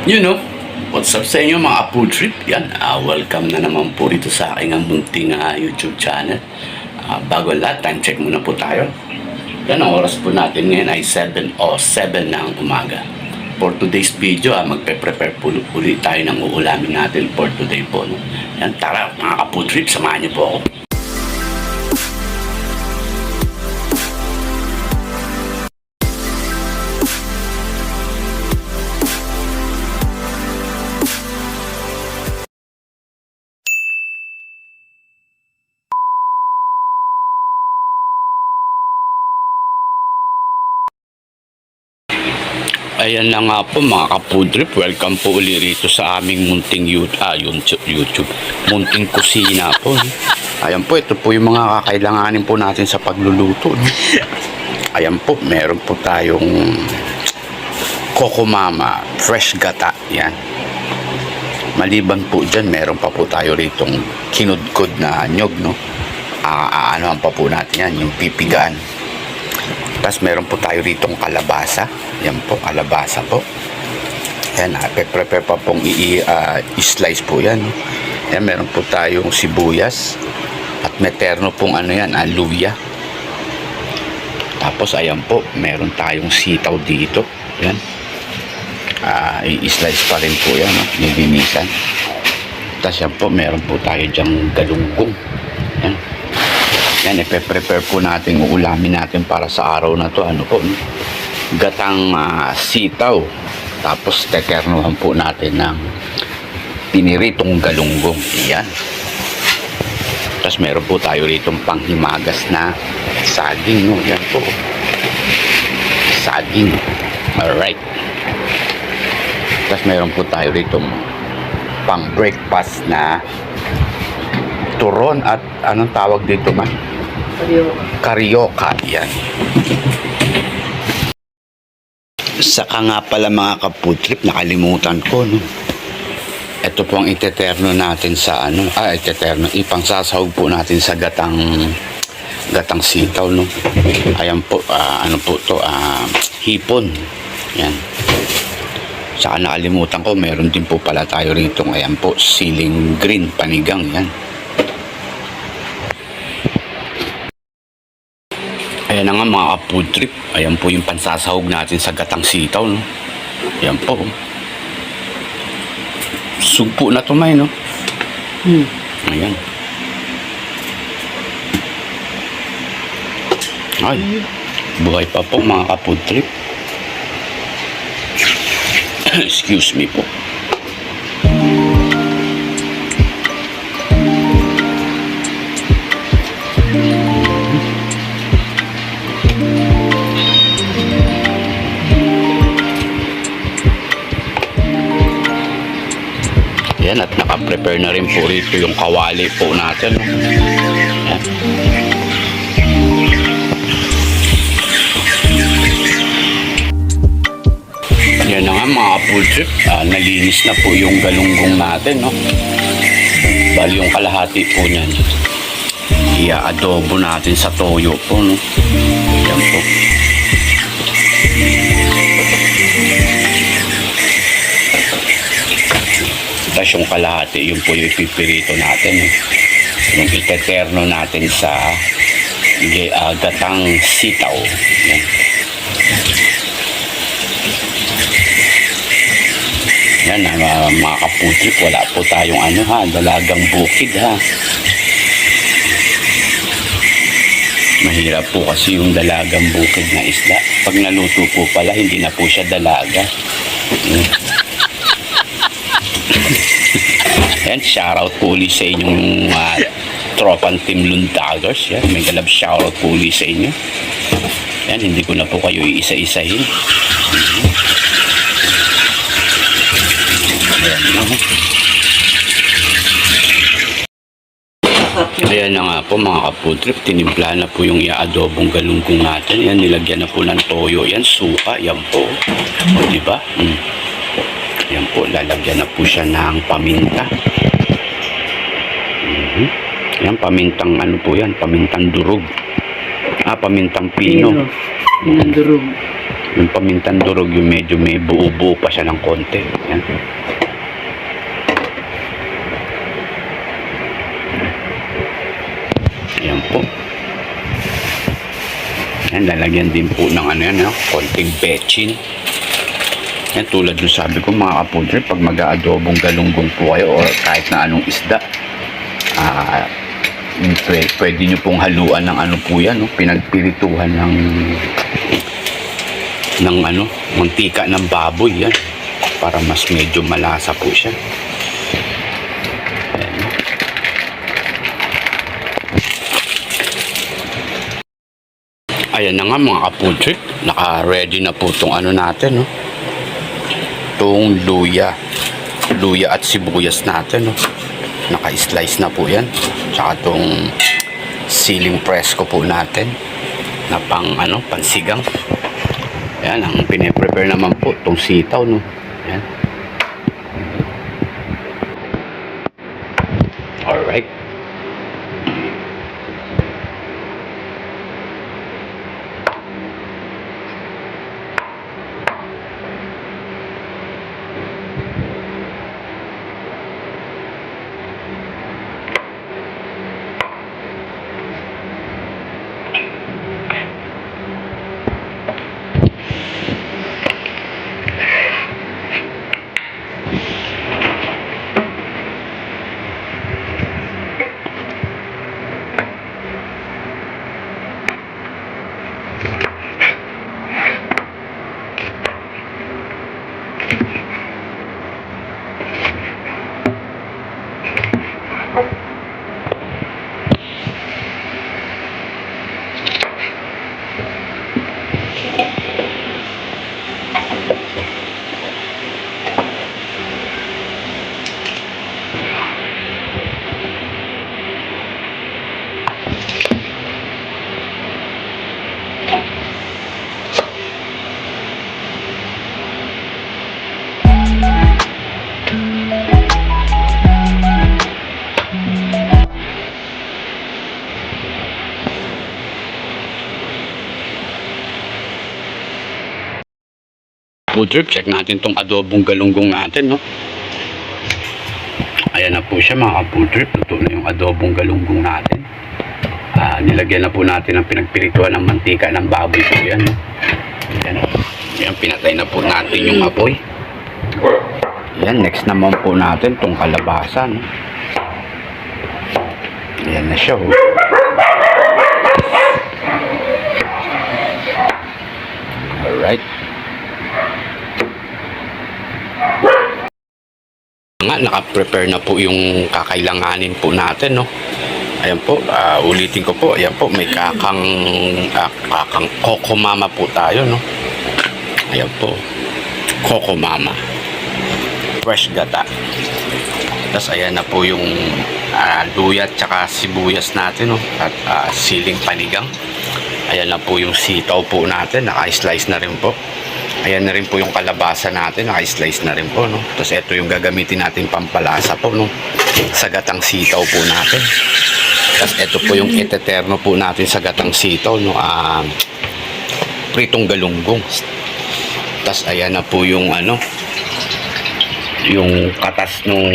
You know, what's up sa inyo mga Apo Trip? Yan, welcome na naman po rito sa aking munting YouTube channel. Bago lahat, time check muna po tayo. Yan, ang oras po natin ngayon ay 7:07 ng umaga. For today's video, magpe-prepare po ulit tayo ng uulamin natin for today po. No? Yan, tara mga Apo Trip, samahan niyo po ako. Ayan na nga po mga ka-food trip, welcome po ulit rito sa aming munting YouTube, munting kusina po. Ayan po, ito po yung mga kakailanganin po natin sa pagluluto. No? Ayan po, meron po tayong Coco Mama fresh gata. Yan. Maliban po dyan, meron pa po tayo ritong kinudkod na nyog. No? Aanohan pa po natin yan, yung pipigaan. Tapos meron po tayo ritong kalabasa. Yan po, kalabasa po. Yan, prepare pa pong i-slice po yan. Yan, meron po tayong sibuyas. At meterno pong luya. Tapos ayan po, meron tayong sitaw dito. Yan. I-slice pa rin po yan, no? Nilinisan. Tapos yan po, meron po tayo dyang galunggong. Yan. Yan, ipe-prepare po natin, uulamin natin para sa araw na to. Ano po, gatang sitaw. Tapos teternuhan po natin ng piniritong galunggong. Yan. Tapos meron po tayo ritong panghimagas na saging. No? Yan po. Saging. Alright. Tapos meron po tayo ritong pang breakfast na turon at anong tawag dito man? Karyoka. Yan. Saka nga pala mga ka-food trip, nakalimutan ko, no? Ito po ang iteterno natin sa ipangsasahog po natin sa gatang sitaw, no? Ayan po, hipon. Yan. Saka nakalimutan ko, meron din po pala tayo rito, ayan po, siling green, panigang. Yan. Ayan na nga mga ka-food trip. Ayan po yung pansasahog natin sa gatang sitaw. No? Ayan po. Sugpo na tumay, no? Ayan. Ay, buhay pa po mga ka-food trip. Excuse me po. Yan, at naka-prepare na rin po rito yung kawali po natin. Yan. Yan na nga mga food trip. Nalinis na po yung galunggong natin. No? Bali yung kalahati po niyan. I-adobo natin sa toyo po. No? Yan po. Tapos yung kalahati, yung po yung pipirito natin. Yung iteterno natin sa gatang sitaw. Yan. Yan, mga kaputik, wala po tayong dalagang bukid ha. Mahirap po kasi yung dalagang bukid na isda. Pag naluto po pala, hindi na po siya dalaga. Yan, shoutout po ulit sa inyong tropang Team Lundagers. Yan, may galab shoutout po ulit sa inyo. Yan, hindi ko na po kayo iisa-isahin. Ayan na nga po mga ka-food trip, tinimpla na po yung i-adobong galunggong natin. Yan, nilagyan na po ng toyo. Yan, suka. Yan po. O, diba? Yan po, lalagyan na po siya ng paminta. Yan, pamintang po yan, pamintang durog. Pamintang pino. Durog. Yung pamintang durog, yung medyo may buo-buo pa siya ng konti. Yan. Ayan po. Yan, lalagyan din po ng ano yan, konting bechin. Yan, tulad yung sabi ko mga kapudre, pag mag-aadobong galunggong po kayo or kahit na anong isda, pwede nyo pong haluan ng ano po yan, pinagpirituhan ng mantika ng baboy yan para mas medyo malasa po siya. Ayan na nga mga kapudre, naka-ready na po itong ano natin, itong luya at sibuyas natin, naka-slice na po yan, tsaka itong siling presko po natin na pansigang. Yan, ang pine-prepare naman po itong sitaw, yan. Alright. Food trip, check natin tong adobong galunggong natin, Ayan na po siya mga food trip. Ito na yung adobong galunggong natin. Nilagyan na po natin ang pinagpirituhan ng mantika ng baboy po yan, Ayan. Ayan, pinatay na po natin yung apoy. Ayan, next naman po natin tong kalabasa, Ayan na siya, Alright. Naka-prepare na po yung kakailanganin po natin, Ayan po, ulitin ko po. Ayan po, may kakang Coco Mama po tayo, Ayan po, Coco Mama fresh gata. Tapos ayan na po yung luya at saka sibuyas natin, at siling panigang. Ayan na po yung sitaw po natin, naka-slice na rin po. Ayan na rin po yung kalabasa natin, naka-slice na rin po, Tapos ito yung gagamitin natin pampalasa po, sa gatang sitaw po natin. Tapos ito po yung eteterno po natin sa gatang sitaw, pritong galunggong. Tapos ayan na po yung yung katas nung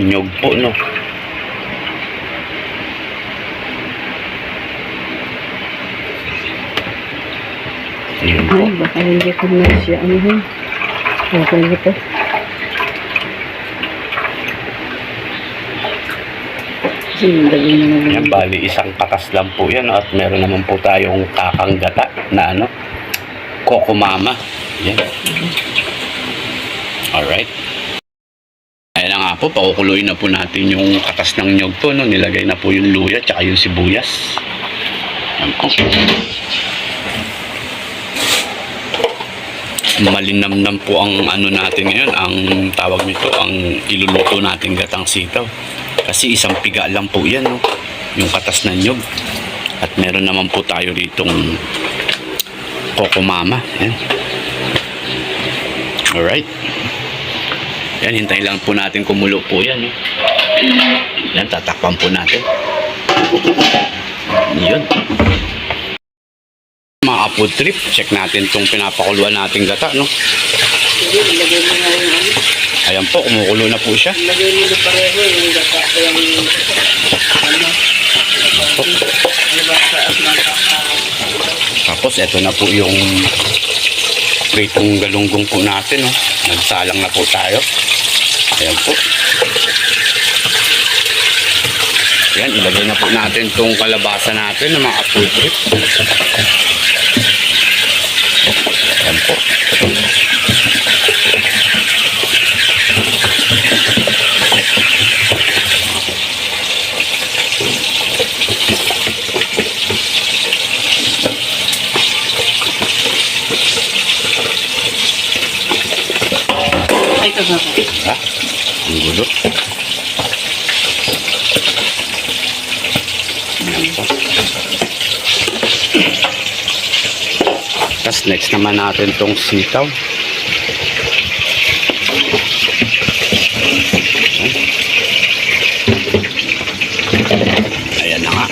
nyog po, Yun po. Ay, baka hindi ko na siya. Okay ito. Yan, bali isang katas lang po yan, at meron naman po tayong kakang gata na Coco Mama. Yan. Alright. Ayan na nga po, pakukuloy na po natin yung katas ng nyog po, nilagay na po yung luya tsaka yung sibuyas. Yan po. Malinamnam po ang natin ngayon, ang tawag nito, ang iluluto natin gatang sitaw. Kasi isang piga lang po yan, yung katas ng nyog. At meron naman po tayo ditong Coco Mama. Yan. Alright. Yan, hintayin lang po natin kumulo po yan. Yan, tatakpan po natin. Yun. Mga food trip, check natin itong pinapakuluan nating gata, no? Sige, ilagay mo nga yung ano. Ayan po, kumukulo na po siya. Ilagay mo na pareho yung gata. Yung ano. Labasa at mata. Tapos, ito na po yung pritong galunggong po natin, no? Nagsalang na po tayo. Ayan po. Ayan, ilagay na po natin itong kalabasa natin ng mga food trip. Ayan po. Ay, ito ba? Ha? Ang gulo. Ayan po. Tapos next naman natin itong sitaw. Ayan na nga.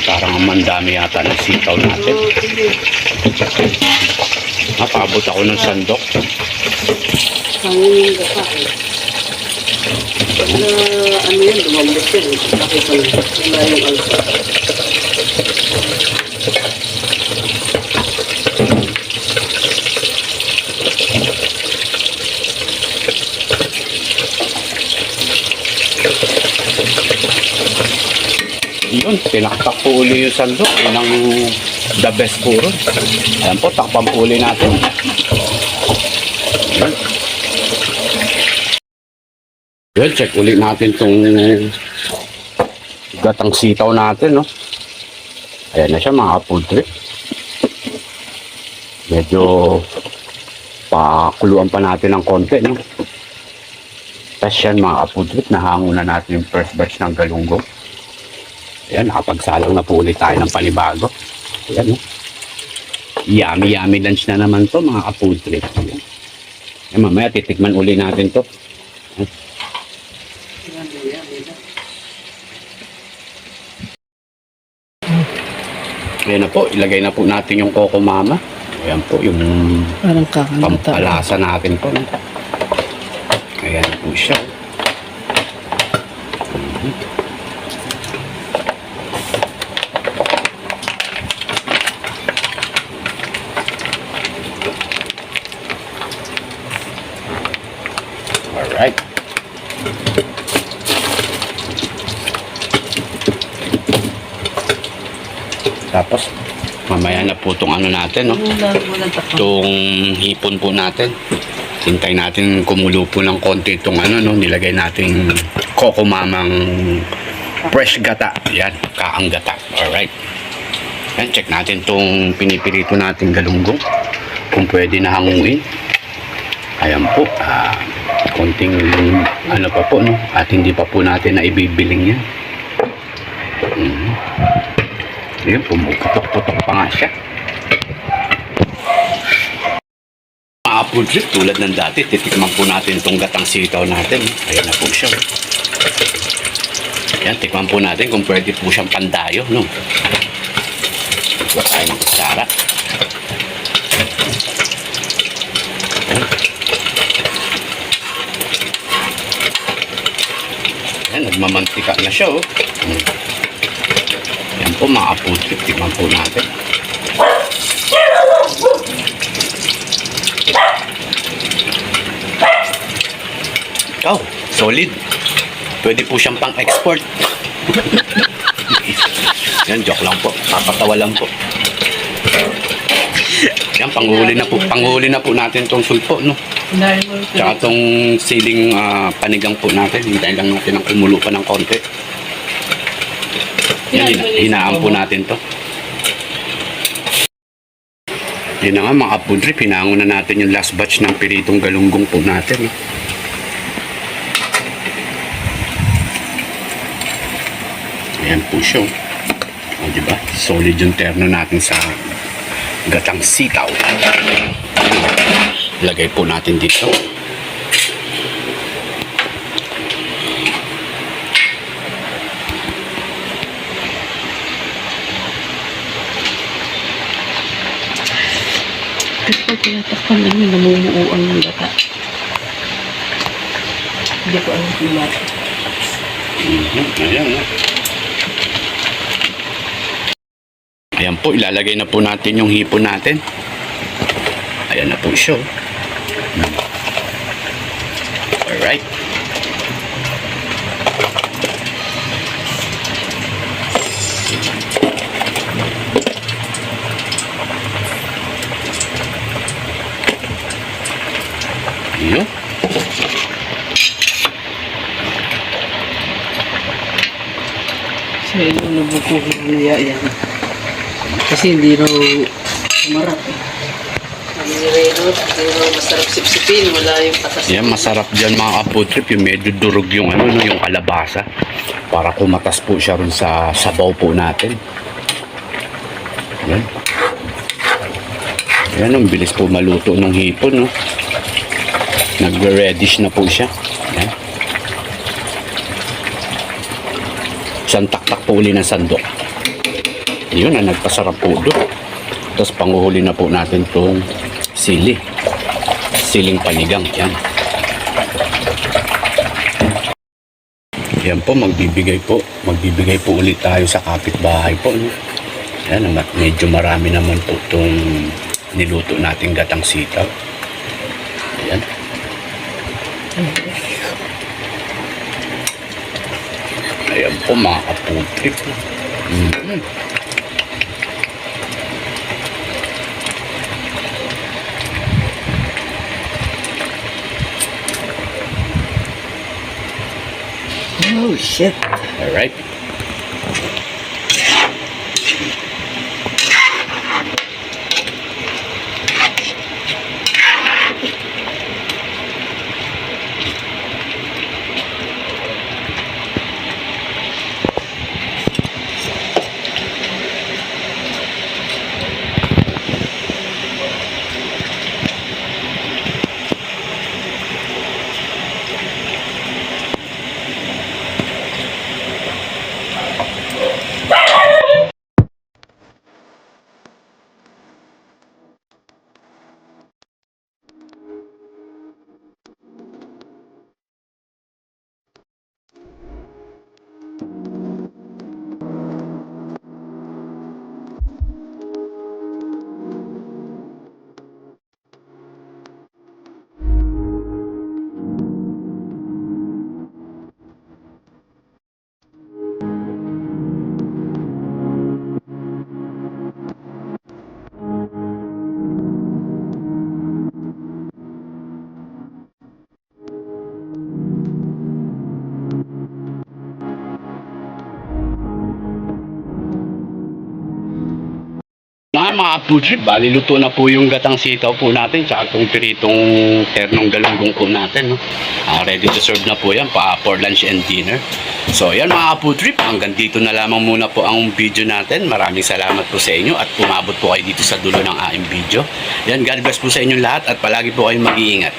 Parang mandami yata ng sitaw natin. Napabot ako ng sandok. Hangin yung gata eh. Pag na ano yan, lumambot yan. Nakita mo, wala yung alsa. Yun, tinaktak po uli yung sandok. Yun ang the best po ron. Ayan po, takpan po uli natin. Yun. Yun, check ulit natin itong gatang sitaw natin, no? Ayan na siya, mga food trip. Medyo pakuluan pa natin ng konti, no? Tapos yan, mga food trip, nahango na natin yung first batch ng galunggong. Ayan, nakapagsalang na po ulit tayo ng panibago. Ayan, no? Yummy lunch na naman to, mga food trip. Ayan. Ayan, mamaya titikman uli natin to. Ayan na po, ilagay na po natin yung Coco Mama. Ayan po, yung Parang kakamata. pampalasa natin po. No? Ayan na po siya. Alright. Tapos, mamaya na po itong ano natin, no? Walang takpan. Itong hipon po natin. Hintay natin kumulo po ng konti itong ano, no? Nilagay natin Coco Mamang fresh gata. Yan, kaang gata. Alright. Yan, check natin itong pinipirito natin galunggong. Kung pwede na hanguin. Ayan po. Konting ano pa po, no? At hindi pa po natin na ibibiling yan. Ayan, pumuputok-putok pa nga siya. Mga food trip, tulad ng dati, titikman po natin itong gatang sitaw natin. Ayan na po siya. Ayan, tikman po natin kung pwede po siyang pandayo, no? Tayo ng kutsara. Ayan, nagmamantika na siya, oh. Yan po, mga food trip, tikman po natin. Ikaw, solid. Pwede po siyang pang-export. Yan, joke lang po. Papatawa lang po. Yan, panghuli na po natin tong sulpo, no? Tsaka tong siling panigang po natin. Hintayin lang natin ang kumulo pa ng konti. Yan, hinaan po natin to. Yan na nga, mga food trip, hinangon na natin yung last batch ng piritong galunggong po natin. Ayan po siya. O, diba? Solid yung terno natin sa gatang sitaw. Lagay po natin dito. Pag tinatakpan namin, namumuuan ng gata. Hindi ko alam kung bakit. Ayan, no? Ayan po, ilalagay na po natin yung hipon natin. Ayan na po siya. Alright. Yun. So, yun ang nabuko ko niya yan. Kasi hindi raw sumarap eh. Hindi raw masarap sipsipin. Wala yung patas. Yan, masarap dyan mga kaputrip. Yung medyo durog yung ano, no, yung kalabasa. Para kumatas po siya rin sa sabaw po natin. Yan. Yan, ang bilis po maluto ng hipon, no. Nagre-reddish na po siya. Yan. Isang taktak po uli ng sandok. Yun na nagpasarap po doon. Tapos panguhuli na po natin itong sili. Siling panigang. Yan. Yan po, magbibigay po ulit tayo sa kapitbahay po. No? Yan, medyo marami naman po itong niluto nating gatang sitaw. Yan. Ayan po mga kaputrip. Oh, shit. Alright. Mga putrip, bali luto na po yung gatang sitaw po natin tsaka itong piritong ternong galunggong po natin. No? Ready to serve na po yan for lunch and dinner. So yan mga putrip, hanggang dito na lamang muna po ang video natin. Maraming salamat po sa inyo at umabot po kayo dito sa dulo ng aking video. Yan, God bless po sa inyong lahat at palagi po kayong mag-iingat.